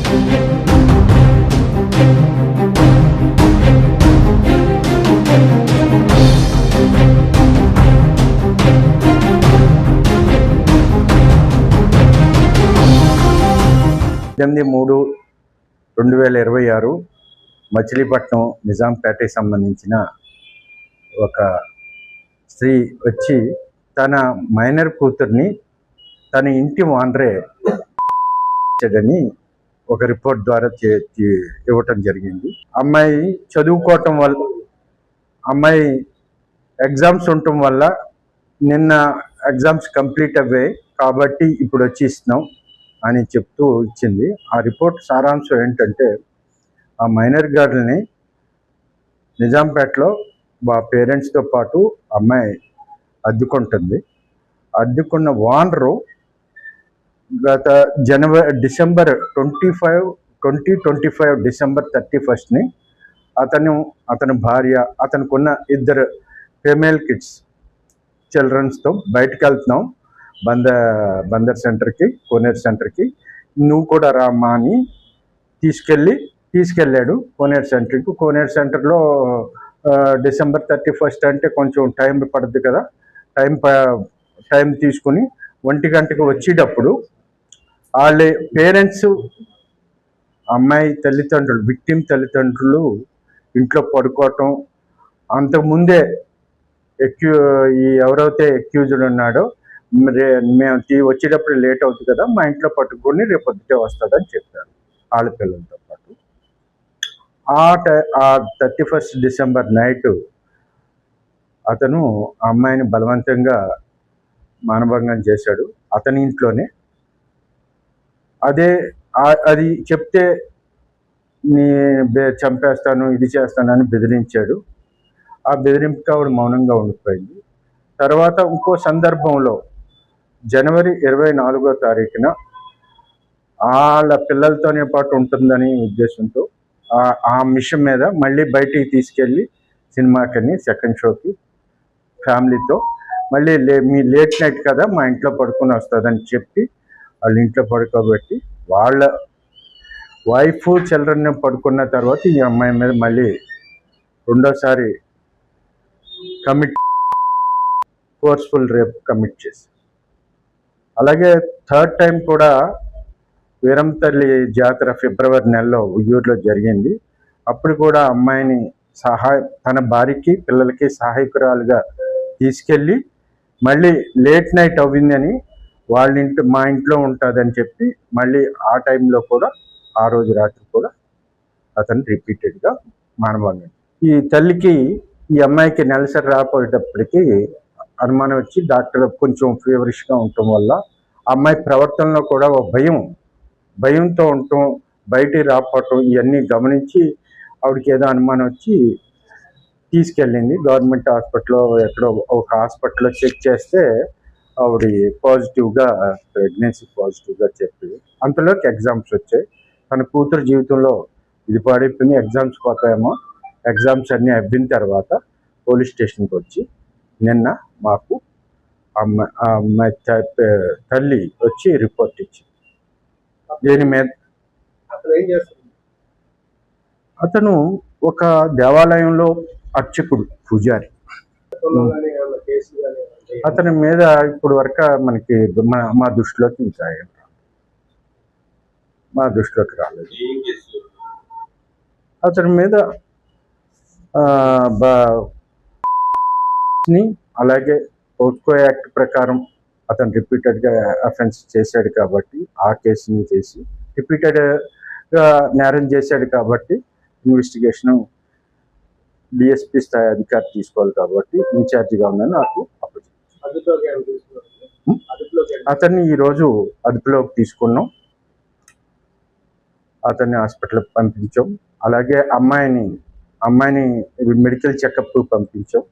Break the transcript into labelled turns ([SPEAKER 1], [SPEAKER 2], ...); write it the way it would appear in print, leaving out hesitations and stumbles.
[SPEAKER 1] (8/3/2026) మచిలీపట్నం నిజాంపేటకి సంబంధించిన ఒక స్త్రీ వచ్చి తన మైనర్ కూతుర్ని తన ఇంటి ఓనరే అని ఒక రిపోర్ట్ ద్వారా ఇవ్వటం జరిగింది. అమ్మాయి చదువుకోవటం వల్ల, అమ్మాయి ఎగ్జామ్స్ ఉండటం వల్ల నిన్న ఎగ్జామ్స్ కంప్లీట్ అవ్వాయి కాబట్టి ఇప్పుడు వచ్చి ఇస్తున్నాం అని చెప్తూ ఇచ్చింది. ఆ రిపోర్ట్ సారాంశం ఏంటంటే, ఆ మైనర్ గర్ల్ని నిజాంపేటలో పేరెంట్స్తో పాటు అమ్మాయి అద్దెకుంటుంది. అద్దెకున్న ఓనరు గత డిసెంబర్ 2025 డిసెంబర్ 31 అతని భార్య, అతనుకున్న 2 ఫీమేల్ కిడ్స్ చిల్డ్రన్స్తో బయటకు వెళ్తున్నాం బందర్ సెంటర్కి, కోనేరు సెంటర్కి, నువ్వు కూడా రామ్మా అని తీసుకెళ్ళాడు కోనేరు సెంటర్కి. కోనేరు సెంటర్లో డిసెంబర్ 31 అంటే కొంచెం టైం పడుతుంది కదా, టైం తీసుకుని 1 గంటకు వచ్చేటప్పుడు వాళ్ళ పేరెంట్స్, అమ్మాయి తల్లిదండ్రులు, విక్టిమ్ తల్లిదండ్రులు ఇంట్లో పడుకోవటం, అంతకుముందే ఎవరైతే అక్యూజ్డ్ ఉన్నాడో మేము వచ్చేటప్పుడు లేట్ అవుతుంది కదా, మా ఇంట్లో పట్టుకొని రేపు పొద్దుటే వస్తుందని చెప్పారు వాళ్ళ పిల్లలతో పాటు. ఆ 31 డిసెంబర్ నైట్ అతను అమ్మాయిని బలవంతంగా మానభంగం చేశాడు అతని ఇంట్లోనే. అది చెప్తే చంపేస్తాను, ఇది చేస్తానని బెదిరించాడు. ఆ బెదిరింపుకి ఆవిడ మౌనంగా ఉండిపోయింది. తర్వాత ఇంకో సందర్భంలో జనవరి 24వ తారీఖున వాళ్ళ పిల్లలతోనే పాటు ఉంటుందని ఉద్దేశంతో ఆ మిషన్ మీద మళ్ళీ బయటికి తీసుకెళ్ళి సినిమాకని సెకండ్ షోకి ఫ్యామిలీతో మళ్ళీ మీ లేట్ నైట్ కదా మా ఇంట్లో పడుకొని వస్తుందని చెప్పి వాళ్ళ ఇంట్లో పడుకోబెట్టి వాళ్ళ వైఫ్ చిల్డ్రన్ పడుకున్న తర్వాత ఈ అమ్మాయి మీద మళ్ళీ రెండోసారి ఫోర్స్ఫుల్ రేప్ కమిట్ చేసి, అలాగే థర్డ్ టైం కూడా వీరంతల్లి జాతర ఫిబ్రవరి నెలలో ఉయ్యూరులో జరిగింది. అప్పుడు కూడా అమ్మాయిని తన భార్యకి పిల్లలకి సహాయకురాలుగా తీసుకెళ్ళి మళ్ళీ లేట్ నైట్ అవ్విందని మా ఇంట్లో ఉంటుందని చెప్పి మళ్ళీ ఆ టైంలో కూడా ఆ రోజు రాత్రి కూడా అతను రిపీటెడ్గా మానభంగం. ఈ తల్లికి ఈ అమ్మాయికి నెలసరి రాపోయేటప్పటికీ అనుమానం వచ్చి డాక్టర్ కొంచెం ఫీవరిష్గా ఉండటం వల్ల అమ్మాయి ప్రవర్తనలో కూడా ఒక భయంతో ఉండటం, బయటికి రాకపోవటం ఇవన్నీ గమనించి ఆవిడకి ఏదో అనుమానం వచ్చి తీసుకెళ్ళింది గవర్నమెంట్ హాస్పిటల్లో. ఎక్కడో ఒక హాస్పిటల్లో చెక్ చేస్తే ఆవిడ ప్రెగ్నెన్సీ పాజిటివ్గా చెప్పి అంతలోకి ఎగ్జామ్స్ వచ్చాయి. తన కూతురు జీవితంలో ఇది పడిపోయింది, ఎగ్జామ్స్ పోతాయేమో. ఎగ్జామ్స్ అన్నీ అవ్విన తర్వాత పోలీస్ స్టేషన్కి వచ్చి నిన్న మాకు అమ్మాయి తల్లి వచ్చి రిపోర్ట్ ఇచ్చింది. దీని మీద అతను ఒక దేవాలయంలో అర్చకుడు, పూజారి. అతని మీద ఇప్పుడు వరకు మనకి మా దృష్టిలోకి రాలేదు. అతని మీద అలాగే పోస్కో యాక్ట్ ప్రకారం అతను రిపీటెడ్గా అఫెన్స్ చేశాడు కాబట్టి ఆ కేసుని చేసి రిపీటెడ్గా నేరం చేశాడు కాబట్టి ఇన్వెస్టిగేషను డిఎస్పీ స్థాయి అధికారి తీసుకోవాలి కాబట్టి ఇన్ఛార్జిగా ఉందని నాకు అప్పచెప్పారు. అతన్ని ఈరోజు అదుపులోకి తీసుకున్నాం, అతన్ని హాస్పిటల్కి పంపించాం. అలాగే అమ్మాయిని మెడికల్ చెకప్ పంపించాం.